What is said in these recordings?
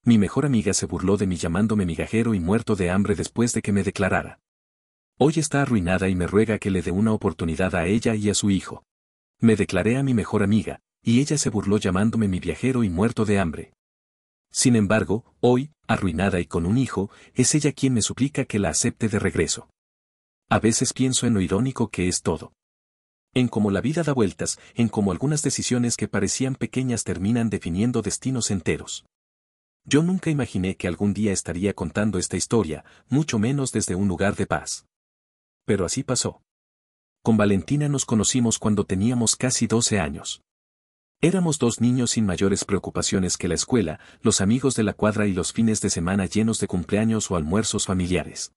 Mi mejor amiga se burló de mí llamándome migajero y muerto de hambre después de que me declarara. Hoy está arruinada y me ruega que le dé una oportunidad a ella y a su hijo. Me declaré a mi mejor amiga, y ella se burló llamándome mi viajero y muerto de hambre. Sin embargo, hoy, arruinada y con un hijo, es ella quien me suplica que la acepte de regreso. A veces pienso en lo irónico que es todo. En cómo la vida da vueltas, en cómo algunas decisiones que parecían pequeñas terminan definiendo destinos enteros. Yo nunca imaginé que algún día estaría contando esta historia, mucho menos desde un lugar de paz. Pero así pasó. Con Valentina nos conocimos cuando teníamos casi 12 años. Éramos dos niños sin mayores preocupaciones que la escuela, los amigos de la cuadra y los fines de semana llenos de cumpleaños o almuerzos familiares.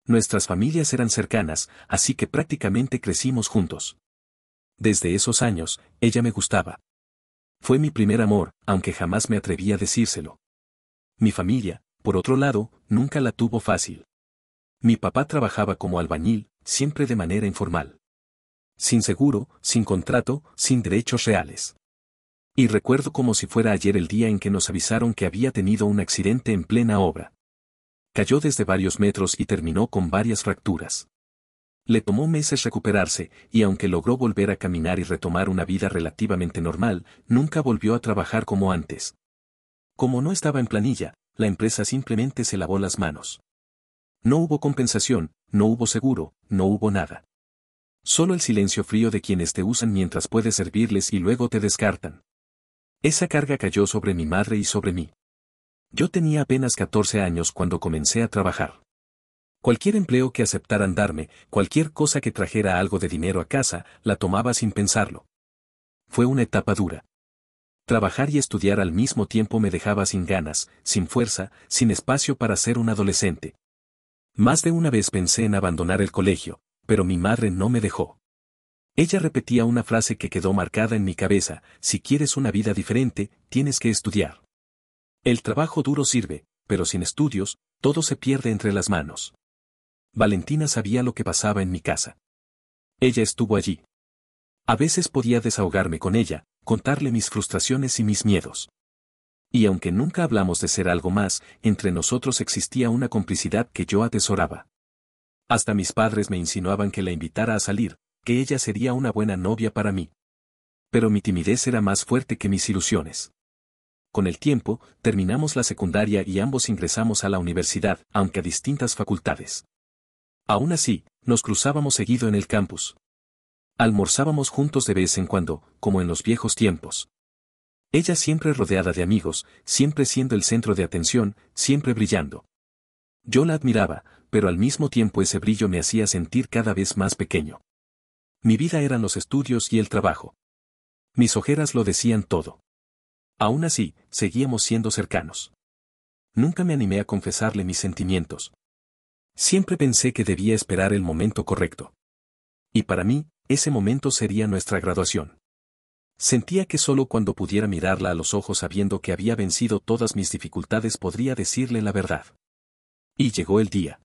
Nuestras familias eran cercanas, así que prácticamente crecimos juntos. Desde esos años, ella me gustaba. Fue mi primer amor, aunque jamás me atreví a decírselo. Mi familia, por otro lado, nunca la tuvo fácil. Mi papá trabajaba como albañil, siempre de manera informal. Sin seguro, sin contrato, sin derechos reales. Y recuerdo como si fuera ayer el día en que nos avisaron que había tenido un accidente en plena obra. Cayó desde varios metros y terminó con varias fracturas. Le tomó meses recuperarse, y aunque logró volver a caminar y retomar una vida relativamente normal, nunca volvió a trabajar como antes. Como no estaba en planilla, la empresa simplemente se lavó las manos. No hubo compensación, no hubo seguro, no hubo nada. Solo el silencio frío de quienes te usan mientras puedes servirles y luego te descartan. Esa carga cayó sobre mi madre y sobre mí. Yo tenía apenas 14 años cuando comencé a trabajar. Cualquier empleo que aceptaran darme, cualquier cosa que trajera algo de dinero a casa, la tomaba sin pensarlo. Fue una etapa dura. Trabajar y estudiar al mismo tiempo me dejaba sin ganas, sin fuerza, sin espacio para ser un adolescente. Más de una vez pensé en abandonar el colegio, pero mi madre no me dejó. Ella repetía una frase que quedó marcada en mi cabeza: si quieres una vida diferente, tienes que estudiar. El trabajo duro sirve, pero sin estudios, todo se pierde entre las manos. Valentina sabía lo que pasaba en mi casa. Ella estuvo allí. A veces podía desahogarme con ella, contarle mis frustraciones y mis miedos. Y aunque nunca hablamos de ser algo más, entre nosotros existía una complicidad que yo atesoraba. Hasta mis padres me insinuaban que la invitara a salir, que ella sería una buena novia para mí. Pero mi timidez era más fuerte que mis ilusiones. Con el tiempo, terminamos la secundaria y ambos ingresamos a la universidad, aunque a distintas facultades. Aún así, nos cruzábamos seguido en el campus. Almorzábamos juntos de vez en cuando, como en los viejos tiempos. Ella siempre rodeada de amigos, siempre siendo el centro de atención, siempre brillando. Yo la admiraba, pero al mismo tiempo ese brillo me hacía sentir cada vez más pequeño. Mi vida eran los estudios y el trabajo. Mis ojeras lo decían todo. Aún así, seguíamos siendo cercanos. Nunca me animé a confesarle mis sentimientos. Siempre pensé que debía esperar el momento correcto. Y para mí, ese momento sería nuestra graduación. Sentía que solo cuando pudiera mirarla a los ojos sabiendo que había vencido todas mis dificultades podría decirle la verdad. Y llegó el día.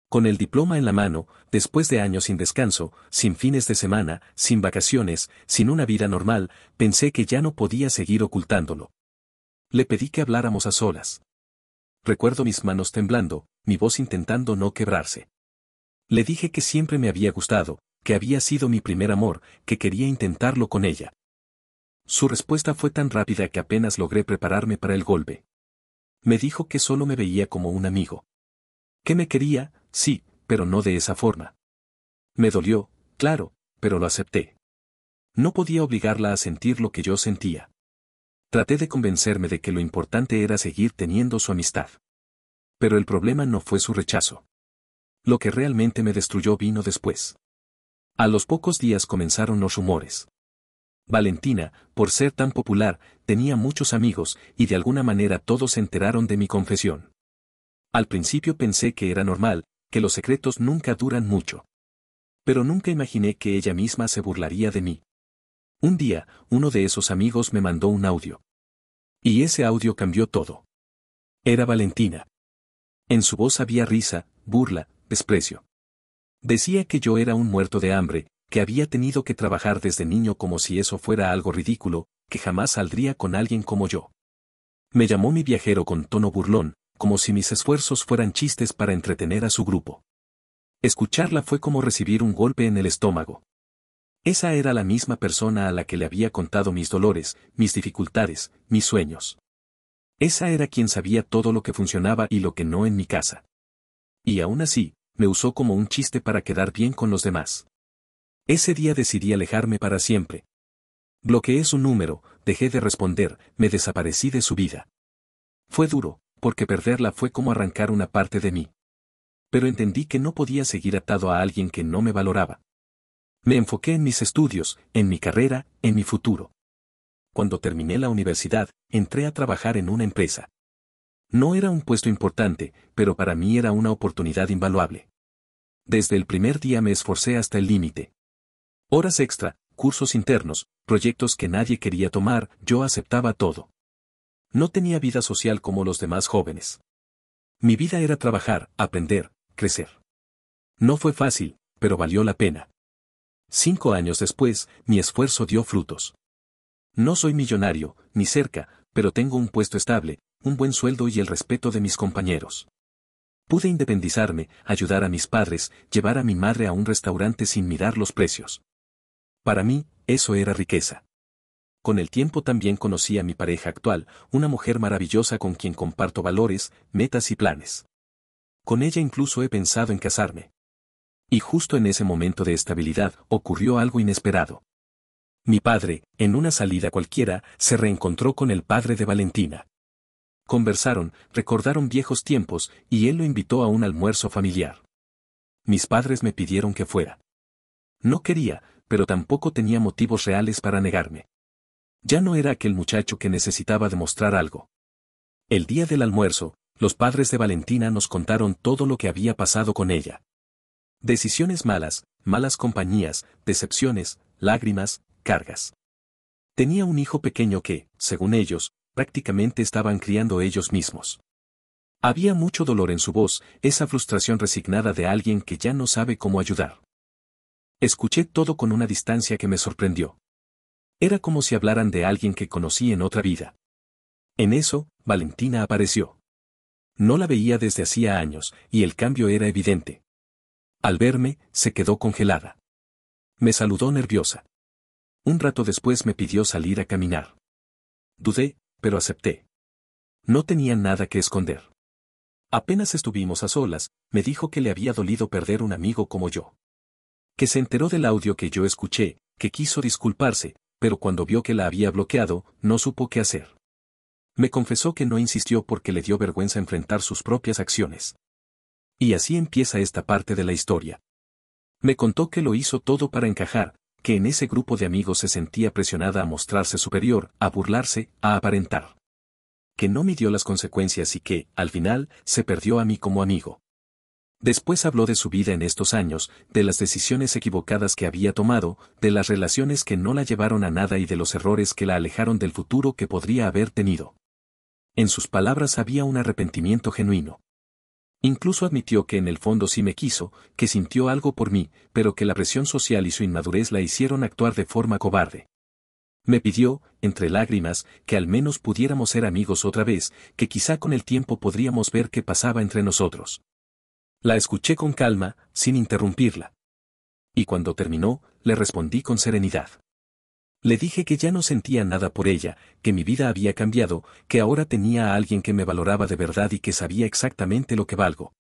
Con el diploma en la mano, después de años sin descanso, sin fines de semana, sin vacaciones, sin una vida normal, pensé que ya no podía seguir ocultándolo. Le pedí que habláramos a solas. Recuerdo mis manos temblando, mi voz intentando no quebrarse. Le dije que siempre me había gustado, que había sido mi primer amor, que quería intentarlo con ella. Su respuesta fue tan rápida que apenas logré prepararme para el golpe. Me dijo que solo me veía como un amigo. Que me quería, sí, pero no de esa forma. Me dolió, claro, pero lo acepté. No podía obligarla a sentir lo que yo sentía. Traté de convencerme de que lo importante era seguir teniendo su amistad. Pero el problema no fue su rechazo. Lo que realmente me destruyó vino después. A los pocos días comenzaron los rumores. Valentina, por ser tan popular, tenía muchos amigos, y de alguna manera todos se enteraron de mi confesión. Al principio pensé que era normal, que los secretos nunca duran mucho. Pero nunca imaginé que ella misma se burlaría de mí. Un día, uno de esos amigos me mandó un audio. Y ese audio cambió todo. Era Valentina. En su voz había risa, burla, desprecio. Decía que yo era un muerto de hambre, que había tenido que trabajar desde niño como si eso fuera algo ridículo, que jamás saldría con alguien como yo. Me llamó mi viajero con tono burlón, como si mis esfuerzos fueran chistes para entretener a su grupo. Escucharla fue como recibir un golpe en el estómago. Esa era la misma persona a la que le había contado mis dolores, mis dificultades, mis sueños. Esa era quien sabía todo lo que funcionaba y lo que no en mi casa. Y aún así, me usó como un chiste para quedar bien con los demás. Ese día decidí alejarme para siempre. Bloqueé su número, dejé de responder, me desaparecí de su vida. Fue duro, porque perderla fue como arrancar una parte de mí. Pero entendí que no podía seguir atado a alguien que no me valoraba. Me enfoqué en mis estudios, en mi carrera, en mi futuro. Cuando terminé la universidad, entré a trabajar en una empresa. No era un puesto importante, pero para mí era una oportunidad invaluable. Desde el primer día me esforcé hasta el límite. Horas extra, cursos internos, proyectos que nadie quería tomar, yo aceptaba todo. No tenía vida social como los demás jóvenes. Mi vida era trabajar, aprender, crecer. No fue fácil, pero valió la pena. 5 años después, mi esfuerzo dio frutos. No soy millonario, ni cerca, pero tengo un puesto estable, un buen sueldo y el respeto de mis compañeros. Pude independizarme, ayudar a mis padres, llevar a mi madre a un restaurante sin mirar los precios. Para mí, eso era riqueza. Con el tiempo también conocí a mi pareja actual, una mujer maravillosa con quien comparto valores, metas y planes. Con ella incluso he pensado en casarme. Y justo en ese momento de estabilidad ocurrió algo inesperado. Mi padre, en una salida cualquiera, se reencontró con el padre de Valentina. Conversaron, recordaron viejos tiempos, y él lo invitó a un almuerzo familiar. Mis padres me pidieron que fuera. No quería, pero tampoco tenía motivos reales para negarme. Ya no era aquel muchacho que necesitaba demostrar algo. El día del almuerzo, los padres de Valentina nos contaron todo lo que había pasado con ella. Decisiones malas, malas compañías, decepciones, lágrimas, cargas. Tenía un hijo pequeño que, según ellos, prácticamente estaban criando ellos mismos. Había mucho dolor en su voz, esa frustración resignada de alguien que ya no sabe cómo ayudar. Escuché todo con una distancia que me sorprendió. Era como si hablaran de alguien que conocí en otra vida. En eso, Valentina apareció. No la veía desde hacía años, y el cambio era evidente. Al verme, se quedó congelada. Me saludó nerviosa. Un rato después me pidió salir a caminar. Dudé, pero acepté. No tenía nada que esconder. Apenas estuvimos a solas, me dijo que le había dolido perder un amigo como yo. Que se enteró del audio que yo escuché, que quiso disculparse, pero cuando vio que la había bloqueado, no supo qué hacer. Me confesó que no insistió porque le dio vergüenza enfrentar sus propias acciones. Y así empieza esta parte de la historia. Me contó que lo hizo todo para encajar, que en ese grupo de amigos se sentía presionada a mostrarse superior, a burlarse, a aparentar. Que no midió las consecuencias y que, al final, se perdió a mí como amigo. Después habló de su vida en estos años, de las decisiones equivocadas que había tomado, de las relaciones que no la llevaron a nada y de los errores que la alejaron del futuro que podría haber tenido. En sus palabras había un arrepentimiento genuino. Incluso admitió que en el fondo sí me quiso, que sintió algo por mí, pero que la presión social y su inmadurez la hicieron actuar de forma cobarde. Me pidió, entre lágrimas, que al menos pudiéramos ser amigos otra vez, que quizá con el tiempo podríamos ver qué pasaba entre nosotros. La escuché con calma, sin interrumpirla. Y cuando terminó, le respondí con serenidad. Le dije que ya no sentía nada por ella, que mi vida había cambiado, que ahora tenía a alguien que me valoraba de verdad y que sabía exactamente lo que valgo.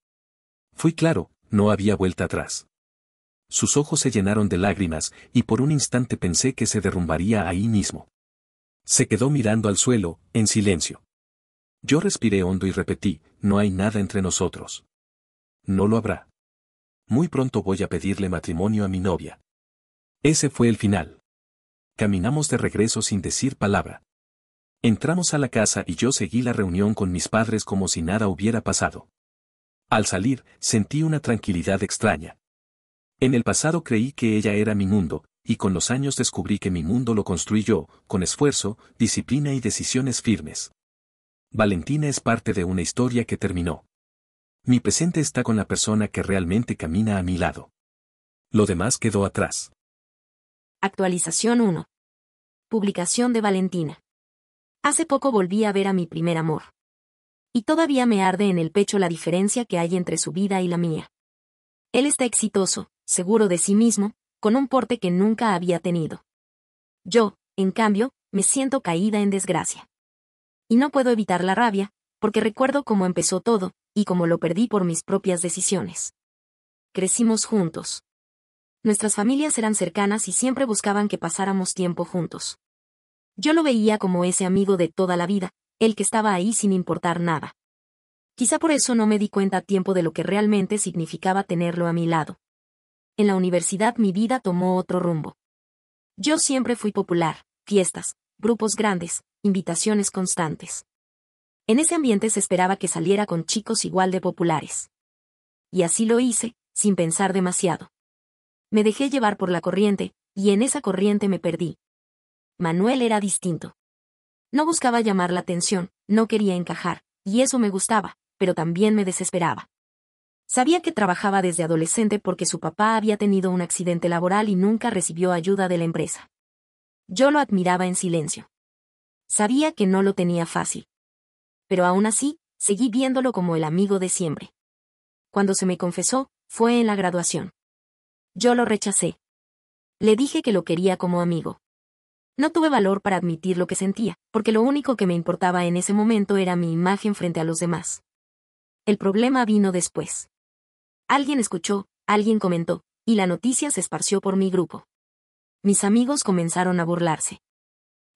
Fui claro, no había vuelta atrás. Sus ojos se llenaron de lágrimas, y por un instante pensé que se derrumbaría ahí mismo. Se quedó mirando al suelo, en silencio. Yo respiré hondo y repetí, no hay nada entre nosotros. No lo habrá. Muy pronto voy a pedirle matrimonio a mi novia. Ese fue el final. Caminamos de regreso sin decir palabra. Entramos a la casa y yo seguí la reunión con mis padres como si nada hubiera pasado. Al salir, sentí una tranquilidad extraña. En el pasado creí que ella era mi mundo, y con los años descubrí que mi mundo lo construí yo, con esfuerzo, disciplina y decisiones firmes. Valentina es parte de una historia que terminó. Mi presente está con la persona que realmente camina a mi lado. Lo demás quedó atrás. Actualización 1. Publicación de Valentina. Hace poco volví a ver a mi primer amor. Y todavía me arde en el pecho la diferencia que hay entre su vida y la mía. Él está exitoso, seguro de sí mismo, con un porte que nunca había tenido. Yo, en cambio, me siento caída en desgracia. Y no puedo evitar la rabia, porque recuerdo cómo empezó todo, y cómo lo perdí por mis propias decisiones. Crecimos juntos. Nuestras familias eran cercanas y siempre buscaban que pasáramos tiempo juntos. Yo lo veía como ese amigo de toda la vida, el que estaba ahí sin importar nada. Quizá por eso no me di cuenta a tiempo de lo que realmente significaba tenerlo a mi lado. En la universidad mi vida tomó otro rumbo. Yo siempre fui popular, fiestas, grupos grandes, invitaciones constantes. En ese ambiente se esperaba que saliera con chicos igual de populares. Y así lo hice, sin pensar demasiado. Me dejé llevar por la corriente, y en esa corriente me perdí. Manuel era distinto. No buscaba llamar la atención, no quería encajar, y eso me gustaba, pero también me desesperaba. Sabía que trabajaba desde adolescente porque su papá había tenido un accidente laboral y nunca recibió ayuda de la empresa. Yo lo admiraba en silencio. Sabía que no lo tenía fácil. Pero aún así, seguí viéndolo como el amigo de siempre. Cuando se me confesó, fue en la graduación. Yo lo rechacé. Le dije que lo quería como amigo. No tuve valor para admitir lo que sentía, porque lo único que me importaba en ese momento era mi imagen frente a los demás. El problema vino después. Alguien escuchó, alguien comentó, y la noticia se esparció por mi grupo. Mis amigos comenzaron a burlarse.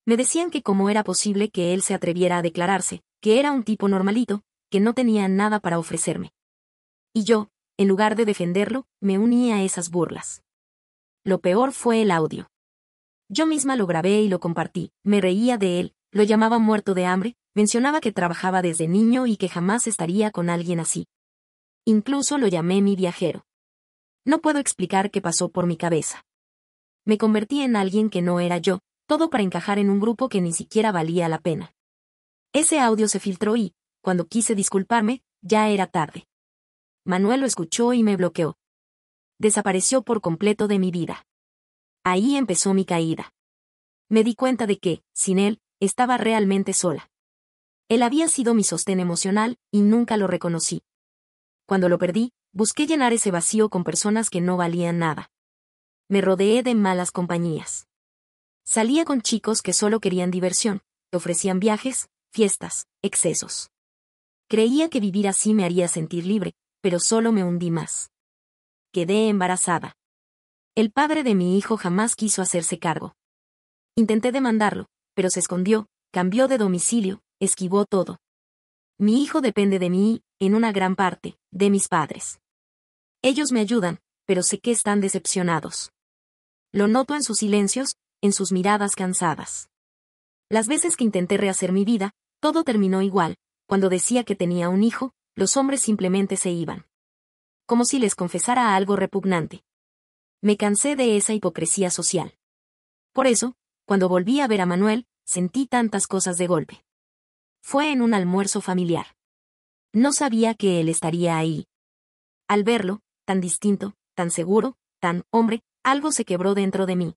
Me decían que cómo era posible que él se atreviera a declararse, que era un tipo normalito, que no tenía nada para ofrecerme. Y yo, en lugar de defenderlo, me uní a esas burlas. Lo peor fue el audio. Yo misma lo grabé y lo compartí, me reía de él, lo llamaba muerto de hambre, mencionaba que trabajaba desde niño y que jamás estaría con alguien así. Incluso lo llamé mi viajero. No puedo explicar qué pasó por mi cabeza. Me convertí en alguien que no era yo, todo para encajar en un grupo que ni siquiera valía la pena. Ese audio se filtró y, cuando quise disculparme, ya era tarde. Manuel lo escuchó y me bloqueó. Desapareció por completo de mi vida. Ahí empezó mi caída. Me di cuenta de que, sin él, estaba realmente sola. Él había sido mi sostén emocional, y nunca lo reconocí. Cuando lo perdí, busqué llenar ese vacío con personas que no valían nada. Me rodeé de malas compañías. Salía con chicos que solo querían diversión, que ofrecían viajes, fiestas, excesos. Creía que vivir así me haría sentir libre, pero solo me hundí más. Quedé embarazada. El padre de mi hijo jamás quiso hacerse cargo. Intenté demandarlo, pero se escondió, cambió de domicilio, esquivó todo. Mi hijo depende de mí, en una gran parte, de mis padres. Ellos me ayudan, pero sé que están decepcionados. Lo noto en sus silencios, en sus miradas cansadas. Las veces que intenté rehacer mi vida, todo terminó igual. Cuando decía que tenía un hijo, los hombres simplemente se iban. Como si les confesara algo repugnante. Me cansé de esa hipocresía social. Por eso, cuando volví a ver a Manuel, sentí tantas cosas de golpe. Fue en un almuerzo familiar. No sabía que él estaría ahí. Al verlo, tan distinto, tan seguro, tan hombre, algo se quebró dentro de mí.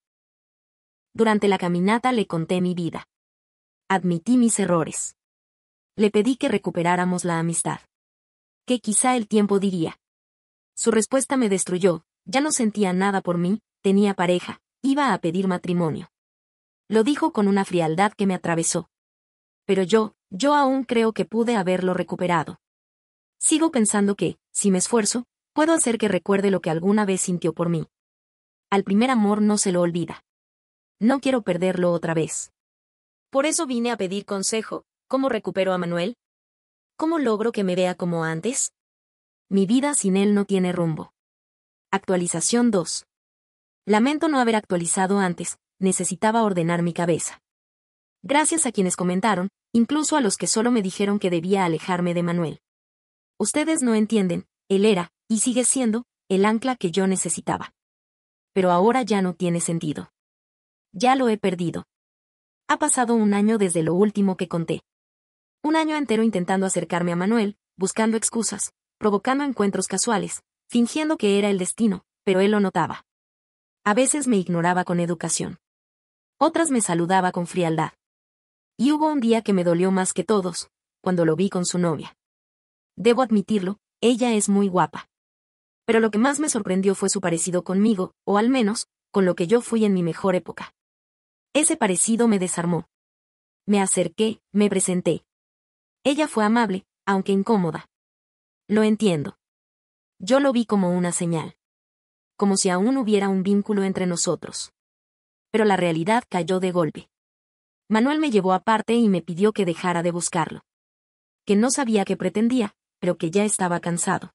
Durante la caminata le conté mi vida. Admití mis errores. Le pedí que recuperáramos la amistad. Que quizá el tiempo diría. Su respuesta me destruyó, ya no sentía nada por mí, tenía pareja, iba a pedir matrimonio. Lo dijo con una frialdad que me atravesó. Pero yo aún creo que pude haberlo recuperado. Sigo pensando que, si me esfuerzo, puedo hacer que recuerde lo que alguna vez sintió por mí. Al primer amor no se lo olvida. No quiero perderlo otra vez. Por eso vine a pedir consejo. ¿Cómo recupero a Manuel? ¿Cómo logro que me vea como antes? Mi vida sin él no tiene rumbo. Actualización 2. Lamento no haber actualizado antes, necesitaba ordenar mi cabeza. Gracias a quienes comentaron, incluso a los que solo me dijeron que debía alejarme de Manuel. Ustedes no entienden, él era, y sigue siendo, el ancla que yo necesitaba. Pero ahora ya no tiene sentido. Ya lo he perdido. Ha pasado un año desde lo último que conté. Un año entero intentando acercarme a Manuel, buscando excusas, provocando encuentros casuales, fingiendo que era el destino, pero él lo notaba. A veces me ignoraba con educación. Otras me saludaba con frialdad. Y hubo un día que me dolió más que todos, cuando lo vi con su novia. Debo admitirlo, ella es muy guapa. Pero lo que más me sorprendió fue su parecido conmigo, o al menos, con lo que yo fui en mi mejor época. Ese parecido me desarmó. Me acerqué, me presenté. Ella fue amable, aunque incómoda. Lo entiendo. Yo lo vi como una señal. Como si aún hubiera un vínculo entre nosotros. Pero la realidad cayó de golpe. Manuel me llevó aparte y me pidió que dejara de buscarlo. Que no sabía qué pretendía, pero que ya estaba cansado.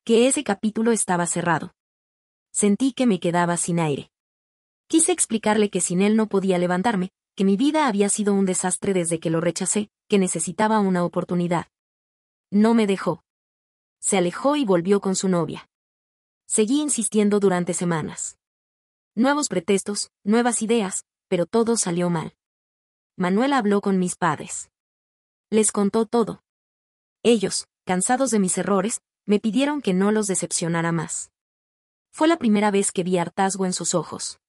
Que ese capítulo estaba cerrado. Sentí que me quedaba sin aire. Quise explicarle que sin él no podía levantarme, que mi vida había sido un desastre desde que lo rechacé, que necesitaba una oportunidad. No me dejó. Se alejó y volvió con su novia. Seguí insistiendo durante semanas. Nuevos pretextos, nuevas ideas, pero todo salió mal. Manuel habló con mis padres. Les contó todo. Ellos, cansados de mis errores, me pidieron que no los decepcionara más. Fue la primera vez que vi hartazgo en sus ojos.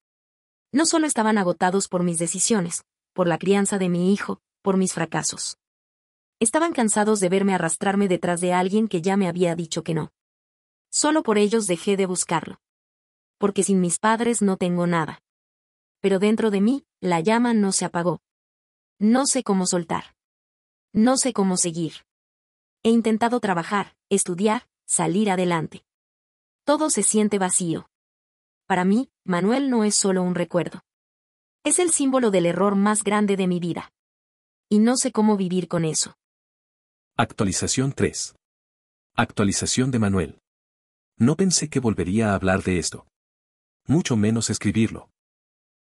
No solo estaban agotados por mis decisiones, por la crianza de mi hijo, por mis fracasos. Estaban cansados de verme arrastrarme detrás de alguien que ya me había dicho que no. Solo por ellos dejé de buscarlo. Porque sin mis padres no tengo nada. Pero dentro de mí, la llama no se apagó. No sé cómo soltar. No sé cómo seguir. He intentado trabajar, estudiar, salir adelante. Todo se siente vacío. Para mí, Manuel no es solo un recuerdo. Es el símbolo del error más grande de mi vida. Y no sé cómo vivir con eso. Actualización 3. Actualización de Manuel. No pensé que volvería a hablar de esto. Mucho menos escribirlo.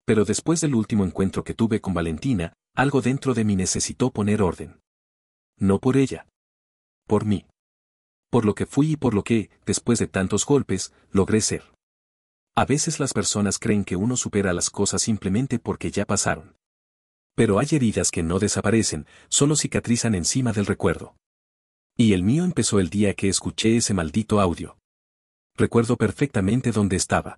Pero después del último encuentro que tuve con Valentina, algo dentro de mí necesitó poner orden. No por ella. Por mí. Por lo que fui y por lo que, después de tantos golpes, logré ser. A veces las personas creen que uno supera las cosas simplemente porque ya pasaron. Pero hay heridas que no desaparecen, solo cicatrizan encima del recuerdo. Y el mío empezó el día que escuché ese maldito audio. Recuerdo perfectamente dónde estaba.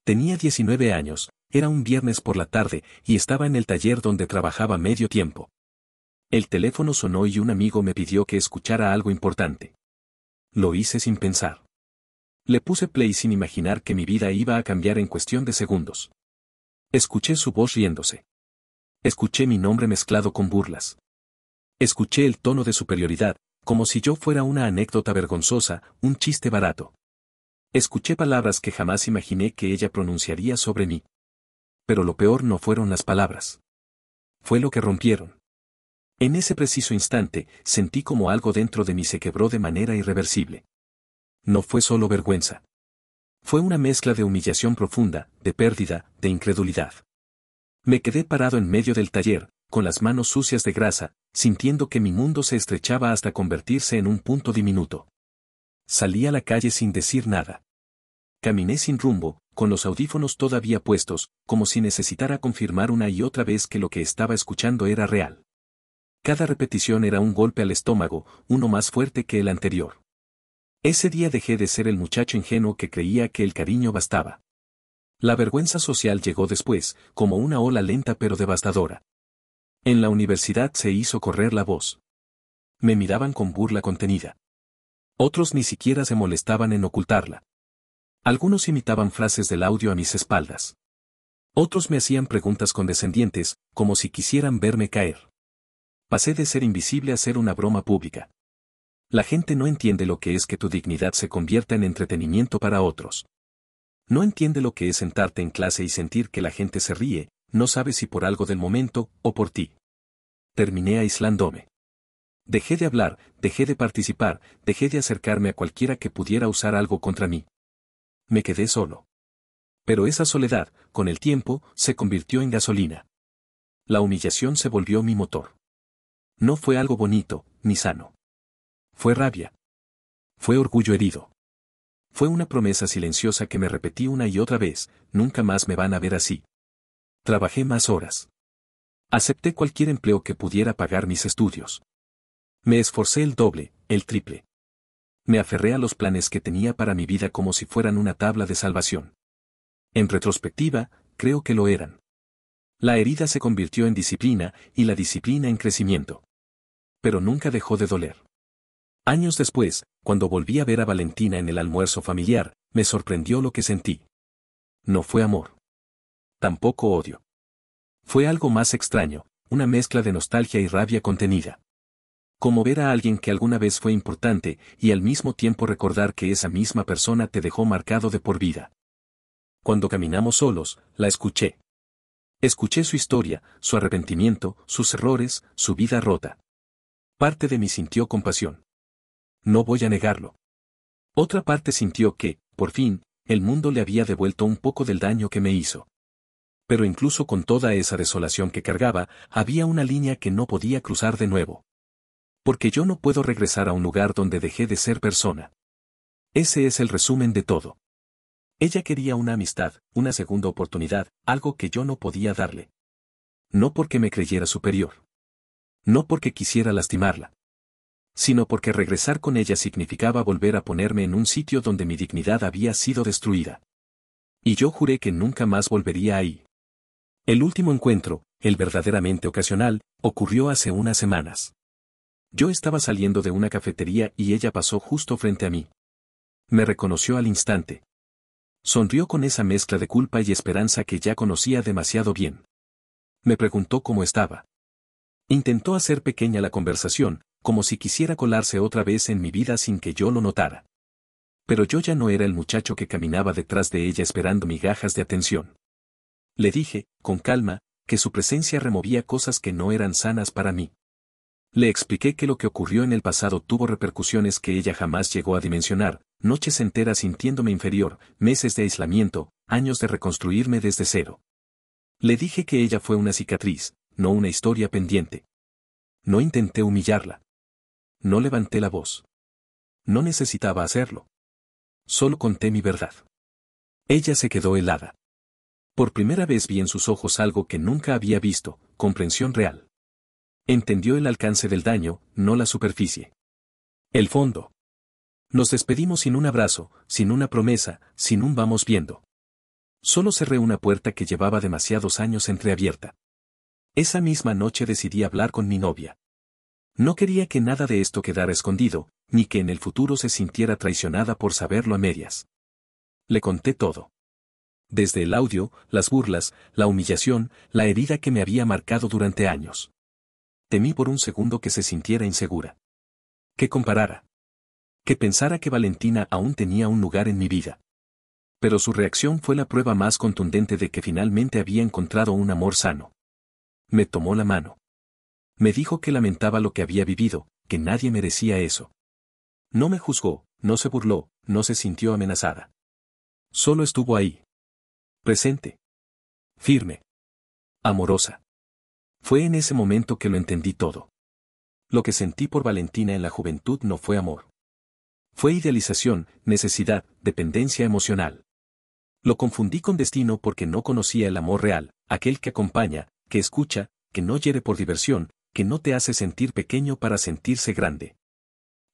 Tenía 19 años, era un viernes por la tarde y estaba en el taller donde trabajaba medio tiempo. El teléfono sonó y un amigo me pidió que escuchara algo importante. Lo hice sin pensar. Le puse play sin imaginar que mi vida iba a cambiar en cuestión de segundos. Escuché su voz riéndose. Escuché mi nombre mezclado con burlas. Escuché el tono de superioridad, como si yo fuera una anécdota vergonzosa, un chiste barato. Escuché palabras que jamás imaginé que ella pronunciaría sobre mí. Pero lo peor no fueron las palabras. Fue lo que rompieron. En ese preciso instante, sentí como algo dentro de mí se quebró de manera irreversible. No fue solo vergüenza. Fue una mezcla de humillación profunda, de pérdida, de incredulidad. Me quedé parado en medio del taller, con las manos sucias de grasa, sintiendo que mi mundo se estrechaba hasta convertirse en un punto diminuto. Salí a la calle sin decir nada. Caminé sin rumbo, con los audífonos todavía puestos, como si necesitara confirmar una y otra vez que lo que estaba escuchando era real. Cada repetición era un golpe al estómago, uno más fuerte que el anterior. Ese día dejé de ser el muchacho ingenuo que creía que el cariño bastaba. La vergüenza social llegó después, como una ola lenta pero devastadora. En la universidad se hizo correr la voz. Me miraban con burla contenida. Otros ni siquiera se molestaban en ocultarla. Algunos imitaban frases del audio a mis espaldas. Otros me hacían preguntas condescendientes, como si quisieran verme caer. Pasé de ser invisible a ser una broma pública. La gente no entiende lo que es que tu dignidad se convierta en entretenimiento para otros. No entiende lo que es sentarte en clase y sentir que la gente se ríe, no sabe si por algo del momento, o por ti. Terminé aislándome. Dejé de hablar, dejé de participar, dejé de acercarme a cualquiera que pudiera usar algo contra mí. Me quedé solo. Pero esa soledad, con el tiempo, se convirtió en gasolina. La humillación se volvió mi motor. No fue algo bonito, ni sano. Fue rabia. Fue orgullo herido. Fue una promesa silenciosa que me repetí una y otra vez, nunca más me van a ver así. Trabajé más horas. Acepté cualquier empleo que pudiera pagar mis estudios. Me esforcé el doble, el triple. Me aferré a los planes que tenía para mi vida como si fueran una tabla de salvación. En retrospectiva, creo que lo eran. La herida se convirtió en disciplina y la disciplina en crecimiento. Pero nunca dejó de doler. Años después, cuando volví a ver a Valentina en el almuerzo familiar, me sorprendió lo que sentí. No fue amor. Tampoco odio. Fue algo más extraño, una mezcla de nostalgia y rabia contenida. Como ver a alguien que alguna vez fue importante y al mismo tiempo recordar que esa misma persona te dejó marcado de por vida. Cuando caminamos solos, la escuché. Escuché su historia, su arrepentimiento, sus errores, su vida rota. Parte de mí sintió compasión. No voy a negarlo. Otra parte sintió que, por fin, el mundo le había devuelto un poco del daño que me hizo. Pero incluso con toda esa desolación que cargaba, había una línea que no podía cruzar de nuevo. Porque yo no puedo regresar a un lugar donde dejé de ser persona. Ese es el resumen de todo. Ella quería una amistad, una segunda oportunidad, algo que yo no podía darle. No porque me creyera superior. No porque quisiera lastimarla. Sino porque regresar con ella significaba volver a ponerme en un sitio donde mi dignidad había sido destruida. Y yo juré que nunca más volvería ahí. El último encuentro, el verdaderamente ocasional, ocurrió hace unas semanas. Yo estaba saliendo de una cafetería y ella pasó justo frente a mí. Me reconoció al instante. Sonrió con esa mezcla de culpa y esperanza que ya conocía demasiado bien. Me preguntó cómo estaba. Intentó hacer pequeña la conversación, como si quisiera colarse otra vez en mi vida sin que yo lo notara. Pero yo ya no era el muchacho que caminaba detrás de ella esperando migajas de atención. Le dije, con calma, que su presencia removía cosas que no eran sanas para mí. Le expliqué que lo que ocurrió en el pasado tuvo repercusiones que ella jamás llegó a dimensionar, noches enteras sintiéndome inferior, meses de aislamiento, años de reconstruirme desde cero. Le dije que ella fue una cicatriz, no una historia pendiente. No intenté humillarla. No levanté la voz. No necesitaba hacerlo. Solo conté mi verdad. Ella se quedó helada. Por primera vez vi en sus ojos algo que nunca había visto, comprensión real. Entendió el alcance del daño, no la superficie. El fondo. Nos despedimos sin un abrazo, sin una promesa, sin un vamos viendo. Solo cerré una puerta que llevaba demasiados años entreabierta. Esa misma noche decidí hablar con mi novia. No quería que nada de esto quedara escondido, ni que en el futuro se sintiera traicionada por saberlo a medias. Le conté todo. Desde el audio, las burlas, la humillación, la herida que me había marcado durante años. Temí por un segundo que se sintiera insegura. Que comparara. Que pensara que Valentina aún tenía un lugar en mi vida. Pero su reacción fue la prueba más contundente de que finalmente había encontrado un amor sano. Me tomó la mano. Me dijo que lamentaba lo que había vivido, que nadie merecía eso. No me juzgó, no se burló, no se sintió amenazada. Solo estuvo ahí. Presente. Firme. Amorosa. Fue en ese momento que lo entendí todo. Lo que sentí por Valentina en la juventud no fue amor. Fue idealización, necesidad, dependencia emocional. Lo confundí con destino porque no conocía el amor real, aquel que acompaña, que escucha, que no hiere por diversión, que no te hace sentir pequeño para sentirse grande.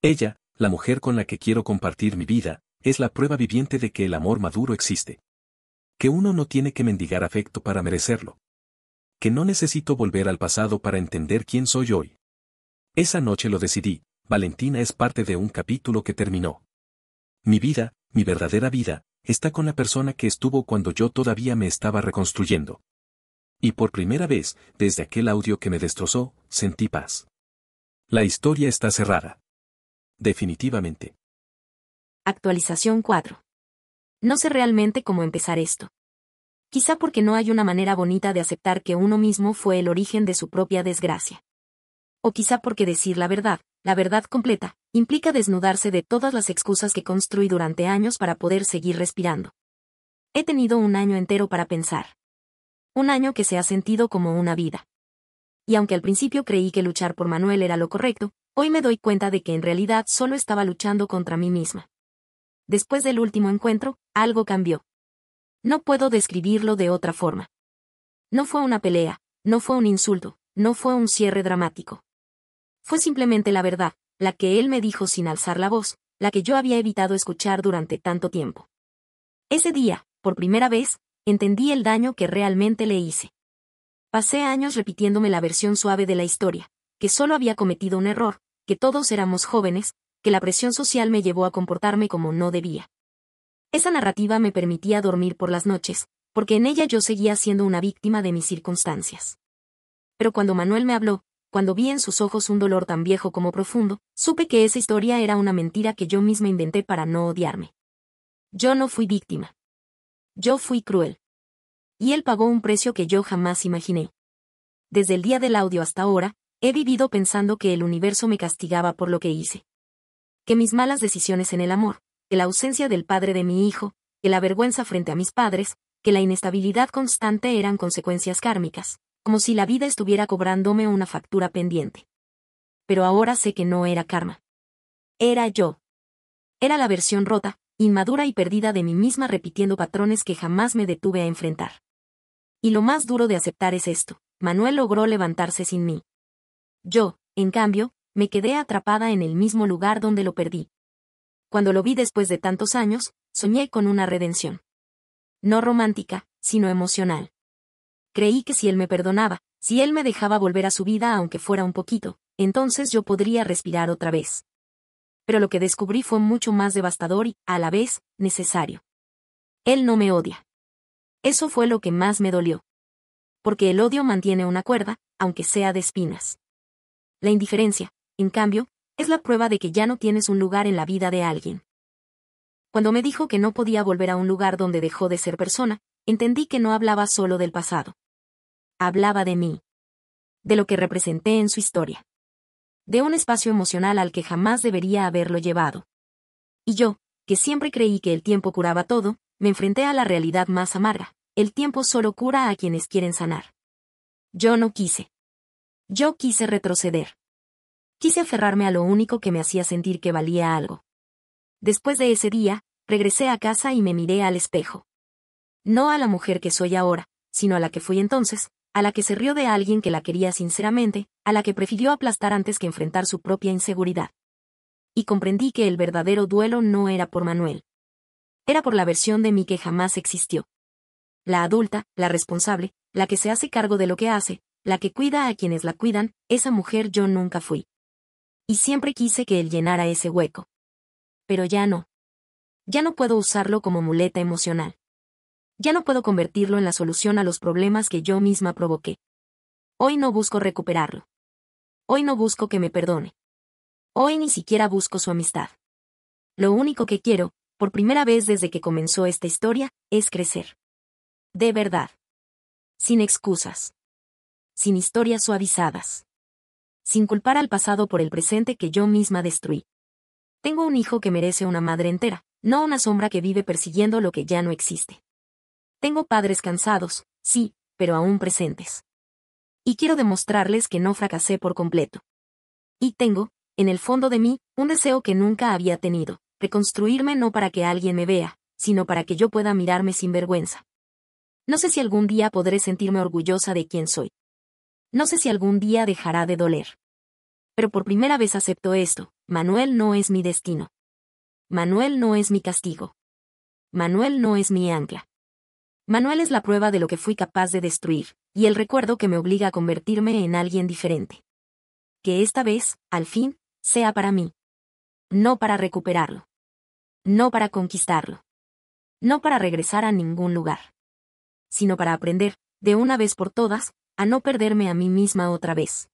Ella, la mujer con la que quiero compartir mi vida, es la prueba viviente de que el amor maduro existe. Que uno no tiene que mendigar afecto para merecerlo. Que no necesito volver al pasado para entender quién soy hoy. Esa noche lo decidí, Valentina es parte de un capítulo que terminó. Mi vida, mi verdadera vida, está con la persona que estuvo cuando yo todavía me estaba reconstruyendo. Y por primera vez, desde aquel audio que me destrozó, sentí paz. La historia está cerrada. Definitivamente. Actualización 4. No sé realmente cómo empezar esto. Quizá porque no hay una manera bonita de aceptar que uno mismo fue el origen de su propia desgracia. O quizá porque decir la verdad completa, implica desnudarse de todas las excusas que construí durante años para poder seguir respirando. He tenido un año entero para pensar. Un año que se ha sentido como una vida. Y aunque al principio creí que luchar por Manuel era lo correcto, hoy me doy cuenta de que en realidad solo estaba luchando contra mí misma. Después del último encuentro, algo cambió. No puedo describirlo de otra forma. No fue una pelea, no fue un insulto, no fue un cierre dramático. Fue simplemente la verdad, la que él me dijo sin alzar la voz, la que yo había evitado escuchar durante tanto tiempo. Ese día, por primera vez, entendí el daño que realmente le hice. Pasé años repitiéndome la versión suave de la historia, que solo había cometido un error, que todos éramos jóvenes, que la presión social me llevó a comportarme como no debía. Esa narrativa me permitía dormir por las noches, porque en ella yo seguía siendo una víctima de mis circunstancias. Pero cuando Manuel me habló, cuando vi en sus ojos un dolor tan viejo como profundo, supe que esa historia era una mentira que yo misma inventé para no odiarme. Yo no fui víctima. Yo fui cruel. Y él pagó un precio que yo jamás imaginé. Desde el día del audio hasta ahora, he vivido pensando que el universo me castigaba por lo que hice. Que mis malas decisiones en el amor, que la ausencia del padre de mi hijo, que la vergüenza frente a mis padres, que la inestabilidad constante eran consecuencias kármicas, como si la vida estuviera cobrándome una factura pendiente. Pero ahora sé que no era karma. Era yo. Era la versión rota, inmadura y perdida de mí misma repitiendo patrones que jamás me detuve a enfrentar. Y lo más duro de aceptar es esto: Manuel logró levantarse sin mí. Yo, en cambio, me quedé atrapada en el mismo lugar donde lo perdí. Cuando lo vi después de tantos años, soñé con una redención. No romántica, sino emocional. Creí que si él me perdonaba, si él me dejaba volver a su vida aunque fuera un poquito, entonces yo podría respirar otra vez. Pero lo que descubrí fue mucho más devastador y, a la vez, necesario. Él no me odia. Eso fue lo que más me dolió. Porque el odio mantiene una cuerda, aunque sea de espinas. La indiferencia, en cambio, es la prueba de que ya no tienes un lugar en la vida de alguien. Cuando me dijo que no podía volver a un lugar donde dejó de ser persona, entendí que no hablaba solo del pasado. Hablaba de mí. De lo que representé en su historia. De un espacio emocional al que jamás debería haberlo llevado. Y yo, que siempre creí que el tiempo curaba todo, me enfrenté a la realidad más amarga: el tiempo solo cura a quienes quieren sanar. Yo no quise. Yo quise retroceder. Quise aferrarme a lo único que me hacía sentir que valía algo. Después de ese día, regresé a casa y me miré al espejo. No a la mujer que soy ahora, sino a la que fui entonces, a la que se rió de alguien que la quería sinceramente, a la que prefirió aplastar antes que enfrentar su propia inseguridad. Y comprendí que el verdadero duelo no era por Manuel. Era por la versión de mí que jamás existió. La adulta, la responsable, la que se hace cargo de lo que hace, la que cuida a quienes la cuidan, esa mujer yo nunca fui. Y siempre quise que él llenara ese hueco. Pero ya no. Ya no puedo usarlo como muleta emocional. Ya no puedo convertirlo en la solución a los problemas que yo misma provoqué. Hoy no busco recuperarlo. Hoy no busco que me perdone. Hoy ni siquiera busco su amistad. Lo único que quiero, por primera vez desde que comenzó esta historia, es crecer. De verdad. Sin excusas. Sin historias suavizadas. Sin culpar al pasado por el presente que yo misma destruí. Tengo un hijo que merece una madre entera, no una sombra que vive persiguiendo lo que ya no existe. Tengo padres cansados, sí, pero aún presentes. Y quiero demostrarles que no fracasé por completo. Y tengo, en el fondo de mí, un deseo que nunca había tenido: reconstruirme no para que alguien me vea, sino para que yo pueda mirarme sin vergüenza. No sé si algún día podré sentirme orgullosa de quién soy. No sé si algún día dejará de doler. Pero por primera vez acepto esto: Manuel no es mi destino. Manuel no es mi castigo. Manuel no es mi ancla. Manuel es la prueba de lo que fui capaz de destruir, y el recuerdo que me obliga a convertirme en alguien diferente. Que esta vez, al fin, sea para mí. No para recuperarlo. No para conquistarlo. No para regresar a ningún lugar. Sino para aprender, de una vez por todas, a no perderme a mí misma otra vez.